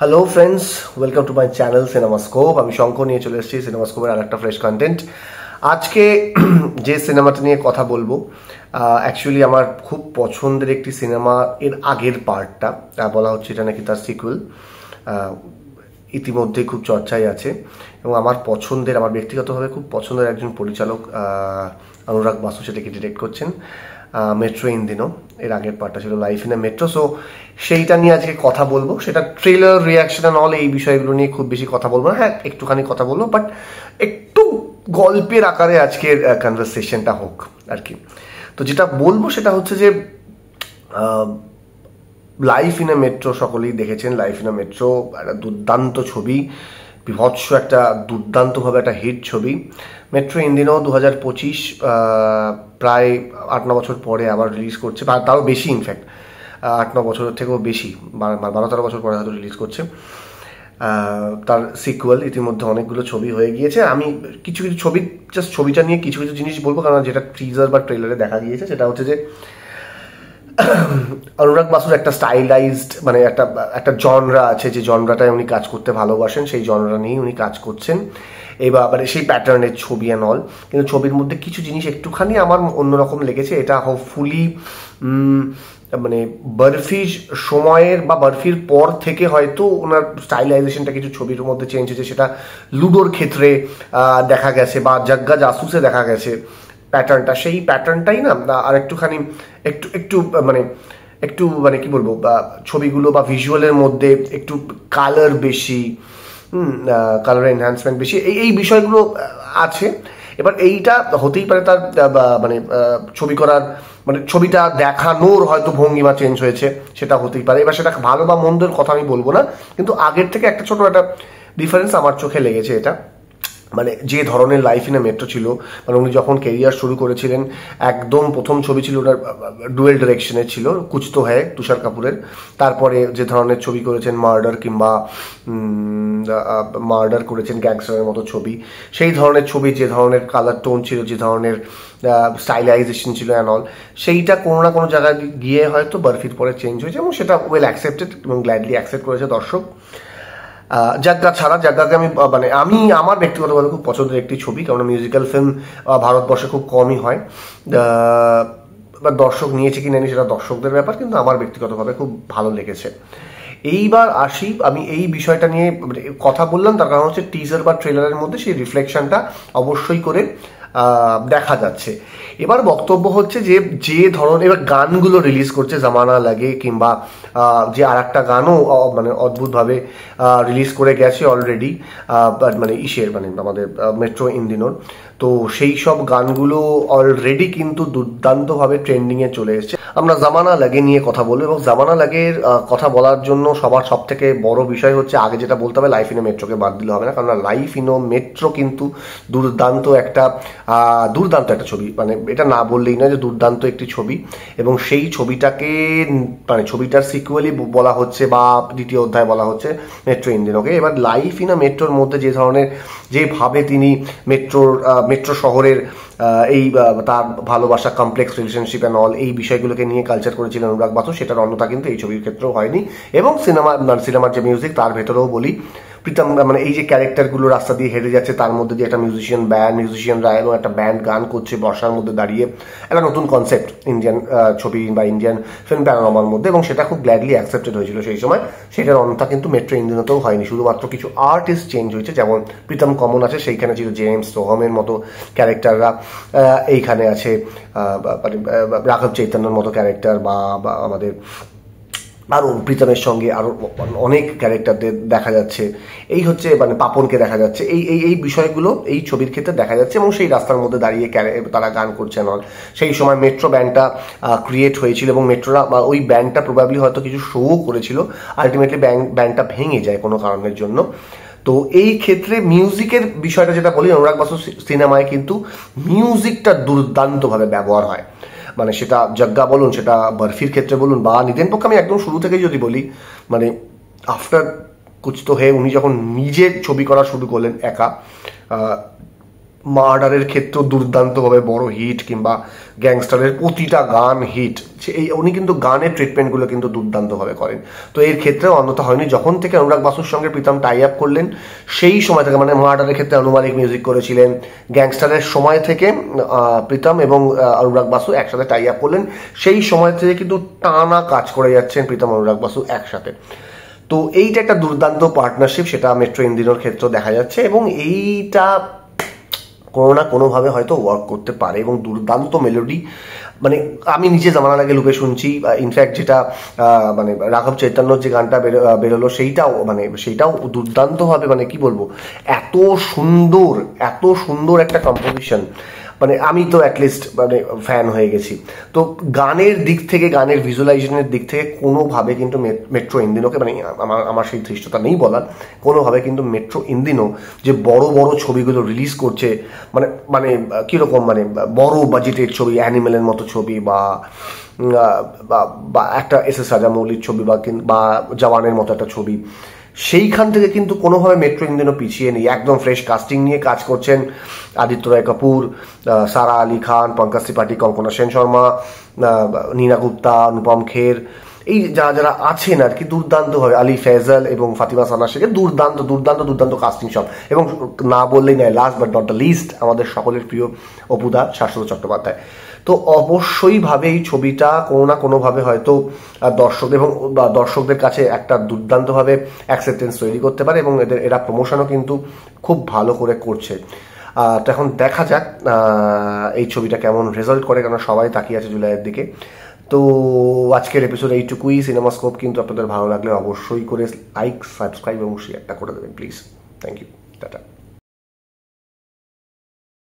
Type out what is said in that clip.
Hello friends, welcome to my channel Cinemascope. আমি শঙ্কর নিয়ে চলে এসেছি সিনেমাস্কোপের আর একটা ফ্রেশ কন্টেন্ট। আজকে যে সিনেমাটা নিয়ে কথা বলবো, অ্যাকচুয়ালি আমার খুব পছন্দের একটি সিনেমা। এর আগের পার্টটা বলা হচ্ছে এটা নাকি তার সিকুয়েল, ইতিমধ্যে খুব চর্চায় আছে। এবং আমার পছন্দের, আমার ব্যক্তিগতভাবে খুব পছন্দের একজন পরিচালক অনুরাগ বাসু সেটাকে ডিরেক্ট করছেন, মেট্রো ইন দিনো। এর আগের পার্টটা ছিল life in a metro. So সেইটা নিয়ে আজকে কথা বলবো। সেটা ট্রেলার, রিয়াকশন অ্যান্ড অল, এই বিষয়গুলো নিয়ে খুব বেশি কথা বলবো না। হ্যাঁ, একটুখানি কথা বলবো, বাট একটু গল্পের আকারে আজকের কনভারসেশনটা হোক আর কি। তো যেটা বলবো সেটা হচ্ছে যে লাইফ ইন এ মেট্রো সকলেই দেখেছেন। লাইফ ইন এ মেট্রো একটা দুর্দান্ত ছবি, বিভৎস একটা দুর্দান্তভাবে একটা হিট ছবি। মেট্রো ইন দিনো 2025, প্রায় 8-9 বছর পরে আবার রিলিজ করছে, বা তাও বেশি, ইনফ্যাক্ট 8-9 বছরের থেকেও বেশি, 12-13 বছর পরে হয়তো রিলিজ করছে। তার সিকুয়েল ইতিমধ্যে অনেকগুলো ছবি হয়ে গিয়েছে। আমি কিছু কিছু ছবি, জাস্ট ছবিটা নিয়ে কিছু কিছু জিনিস বলবো, কারণ যেটা টিজার বা ট্রেলারে দেখা গিয়েছে সেটা হচ্ছে যে অনুরাগ বাসুর একটা স্টাইলাইজড, মানে একটা জনরা আছে, যে জনরাটায় উনি কাজ করতে ভালোবাসেন, সেই জনরা নিয়েই উনি কাজ করছেন। এবার মানে সেই প্যাটার্নের ছবি অ্যান্ড অল। কিন্তু ছবির মধ্যে কিছু জিনিস একটুখানি আমার অন্যরকম লেগেছে। এটা হোপফুলি মানে বরফির সময়ের বা বরফির পর থেকে হয়তো ওনার স্টাইলাইজেশনটা কিছু ছবির মধ্যে চেঞ্জ হয়েছে। সেটা লুডোর ক্ষেত্রে দেখা গেছে, বা জগ্গা জাসুসে দেখা গেছে প্যাটার্নটা। সেই প্যাটার্নটাই না আর একটুখানি একটু একটু মানে একটু মানে কি বলবো, ছবিগুলো বা ভিজুয়ালের মধ্যে একটু কালার বেশি, কালার এনহ্যান্সমেন্ট বেশি, এই বিষয়গুলো আছে। এবার এইটা হতেই পারে তার মানে ছবি করার, মানে ছবিটা দেখানোর হয়তো ভঙ্গিমা চেঞ্জ হয়েছে, সেটা হতেই পারে। এবার সেটা ভালো বা মন্দের কথা আমি বলবো না, কিন্তু আগের থেকে একটা ছোট একটা ডিফারেন্স আমার চোখে লেগেছে। এটা মানে যে ধরনের লাইফ ইন এ মেট্রো ছিল, মানে উনি যখন কেরিয়ার শুরু করেছিলেন, একদম প্রথম ছবি ছিল ওনার ডুয়েল ডিরেকশনে ছিল, কুছ তো হ্যায় তুষার কাপুরের। তারপরে যে ধরনের ছবি করেছেন, মার্ডার কিংবা মার্ডার করেছেন, গ্যাংস্টারের মতো ছবি, সেই ধরনের ছবি, যে ধরনের কালার টোন ছিল, যে ধরনের স্টাইলাইজেশন ছিল অ্যান্ড অল, সেইটা কোনো না কোনো জায়গায় গিয়ে হয়তো বরফির পরে চেঞ্জ হয়েছে, এবং সেটা ওয়েল অ্যাকসেপ্টেড এবং গ্ল্যাডলি অ্যাকসেপ্ট করেছে দর্শক। জাগ্গা ছাড়া, জাগ্গাকে আমি আমার ব্যক্তিগতভাবে খুব পছন্দের একটি ছবি, কারণ মিউজিক্যাল ফিল্ম ভারতবর্ষে খুব কমই হয়। বা দর্শক নিয়েছে কি নেয়নি সেটা দর্শকদের ব্যাপার, কিন্তু আমার ব্যক্তিগতভাবে খুব ভালো লেগেছে। এইবার আসি, আমি এই বিষয়টা নিয়ে কথা বললাম তার কারণ হচ্ছে টিজার বা ট্রেলারের মধ্যে সেই রিফ্লেকশনটা অবশ্যই করে দেখা যাচ্ছে। এবার বক্তব্য হচ্ছে যে ধরনের এবার গানগুলো রিলিজ করছে, জামানা লাগে কিংবা যে আর একটা গানও মানে অদ্ভুতভাবে রিলিজ করে গেছে অলরেডি, মানে মানে আমাদের মেট্রো ইন দিনোর। তো সেই সব গানগুলো অলরেডি কিন্তু দুর্দান্তভাবে ট্রেন্ডিংয়ে চলে এসেছে। আমরা জামানা লাগে নিয়ে কথা বলবো, এবং জামানা লাগের কথা বলার জন্য সবার সব থেকে বড় বিষয় হচ্ছে, আগে যেটা বলতে হবে, লাইফ ইন এ মেট্রোকে বাদ দিলে হবে না, কারণ লাইফ ইন ও মেট্রো কিন্তু দুর্দান্ত একটা ছবি। মানে এটা না বললেই নয় যে দুর্দান্ত একটি ছবি। এবং সেই ছবিটাকে, মানে ছবিটার সিকুয়েলই বলা হচ্ছে, বা দ্বিতীয় অধ্যায় বলা হচ্ছে মেট্রো ইন দিনোকে। এবার লাইফ ইন আ মেট্রোর মধ্যে যে ধরনের, যেভাবে তিনি মেট্রো শহরের এই তার ভালোবাসা, কমপ্লেক্স রিলেশনশিপ অ্যান্ড অল, এই বিষয়গুলোকে নিয়ে কালচার করেছিলেন অনুরাগ বাসু, সেটার অন্যতা কিন্তু এই ছবির ক্ষেত্রেও হয়নি। এবং সিনেমার যে মিউজিক, তার ভেতরেও বলি প্রীতম, মানে এই যে ক্যারেক্টারগুলো রাস্তা দিয়ে হেঁটে যাচ্ছে, তার মধ্যে দিয়ে একটা মিউজিশিয়ানরা এবং একটা ব্যান্ড গান করছে বর্ষার মধ্যে দাঁড়িয়ে, একটা নতুন কনসেপ্ট ইন্ডিয়ান ছবি বা ইন্ডিয়ান ফিল্ম প্যানোরামার মধ্যে, এবং সেটা খুব গ্ল্যাডলি অ্যাকসেপ্টেড হয়েছিল সেই সময়। সেটার অন্যতা কিন্তু মেট্রো ইন দিনোতেও হয়নি, শুধুমাত্র কিছু আর্টিস্ট চেঞ্জ হয়েছে। যেমন প্রীতম কমন আছে, সেইখানে ছিল জেমস সোহমের মতো ক্যারেক্টাররা, এইখানে আছে রাঘব চৈতন্যর মতো ক্যারেক্টার, বা আমাদের আরও প্রীতমের সঙ্গে আরও অনেক ক্যারেক্টারদের দেখা যাচ্ছে। এই হচ্ছে মানে পাপনকে দেখা যাচ্ছে। এই বিষয়গুলো এই ছবির ক্ষেত্রে দেখা যাচ্ছে, এবং সেই রাস্তার মধ্যে দাঁড়িয়ে তারা গান করছে নল। সেই সময় মেট্রো ব্যান্ডটা ক্রিয়েট হয়েছিল, এবং মেট্রোরা ওই ব্যান্ডটা প্রবাবলি হয়তো কিছু শোও করেছিল। আলটিমেটলি ব্যান্ডটা ভেঙে যায় কোনো কারণের জন্য। তো এই ক্ষেত্রে মিউজিকের বিষয়টা যেটা বলি, অনুরাগ বাসু সিনেমায় কিন্তু মিউজিকটা দুর্দান্তভাবে ব্যবহার হয়। মানে সেটা জগ্গা বলুন, সেটা বরফির ক্ষেত্রে বলুন, বা নিদেন পক্ষে আমি একদম শুরু থেকেই যদি বলি, মানে আফটার কুছ তো হে উনি যখন নিজে ছবি করা শুরু করলেন একা, মার্ডারের ক্ষেত্রেও দুর্দান্তভাবে বড় হিট, কিংবা গ্যাংস্টারের প্রতিটা গান হিট। উনি কিন্তু গানের ট্রিটমেন্টগুলো কিন্তু দুর্দান্তভাবে করেন। তো এর ক্ষেত্রেও অন্যথা হয়নি। যখন থেকে অনুরাগ বাসুর সঙ্গে প্রীতম টাই আপ করলেন সেই সময় থেকে, মানে মার্ডারের ক্ষেত্রে অনুমানিক মিউজিক করেছিলেন, গ্যাংস্টারের সময় থেকে প্রীতম এবং অনুরাগ বাসু একসাথে টাই আপ করলেন, সেই সময় থেকে কিন্তু টানা কাজ করে যাচ্ছেন প্রীতম অনুরাগ বাসু একসাথে। তো এইটা একটা দুর্দান্ত পার্টনারশিপ, সেটা মেট্রো ইন্দিনোর ক্ষেত্রেও দেখা যাচ্ছে, এবং এইটা কোনো না কোনোভাবে হয়তো ওয়ার্ক করতে পারে। এবং দুর্দান্ত মেলোডি, মানে আমি নিজে জামানা লাগে লুকে শুনছি, ইনফ্যাক্ট যেটা মানে রাঘব চৈতন্যর যে গানটা বেরোলো সেইটাও দুর্দান্তভাবে, মানে কি বলবো, এত সুন্দর একটা কম্পোজিশন, মানে আমি তো অ্যাটলিস্ট মানে ফ্যান হয়ে গেছি। তো গানের দিক থেকে, গানের ভিজুয়ালাইজেশনের দিক থেকে কোনোভাবে কিন্তু মেট্রো ইন্দিনোকে, মানে আমার সেই ধৃষ্টতা নেই বলার, কোনোভাবে কিন্তু মেট্রো ইন্দিনো যে বড় বড় ছবিগুলো রিলিজ করছে, মানে কীরকম, মানে বড় বাজেটের ছবি, অ্যানিমেলের মতো ছবি, বা একটা এস রাজামৌলির ছবি, বা জওয়ানের মতো একটা ছবি, সেইখান থেকে কিন্তু কোনোভাবে মেট্রো ইন্দিনো পিছিয়ে নেই। একদম ফ্রেশ কাস্টিং নিয়ে কাজ করছেন আদিত্য রায় কাপুর, সারা আলি খান, পঙ্কজ ত্রিপাঠী, কঙ্কনা সেন শর্মা, নীনা গুপ্তা, অনুপম খের, এই যারা আছেন আর কি দুর্দান্তভাবে, আলী ফেজল এবং ফাতিমা সানা শেখের দুর্দান্ত কাস্টিং সব। এবং না বললেই নয়, last but not the least, আমাদের সকলের প্রিয় অপুদা, শাশ্বত চট্টোপাধ্যায়। তো অবশ্যই ভাবে এই ছবিটা কোনো না কোনোভাবে হয়তো দর্শকদের কাছে একটা দুর্দান্তভাবে অ্যাকসেপ্টেন্স তৈরি করতে পারে, এবং এরা প্রমোশনও কিন্তু খুব ভালো করে করছে। তো এখন দেখা যাক এই ছবিটা কেমন রেজাল্ট করে, কেন সবাই তাকিয়ে আছে জুলাইয়ের দিকে। তো আজকের এপিসোড এইটুকুই। সিনেমাস্কোপ কিন্তু আপনাদের ভালো লাগলে অবশ্যই করে লাইক, সাবস্ক্রাইব এবং শেয়ারটা করে দেবেন প্লিজ। Thank you, tata.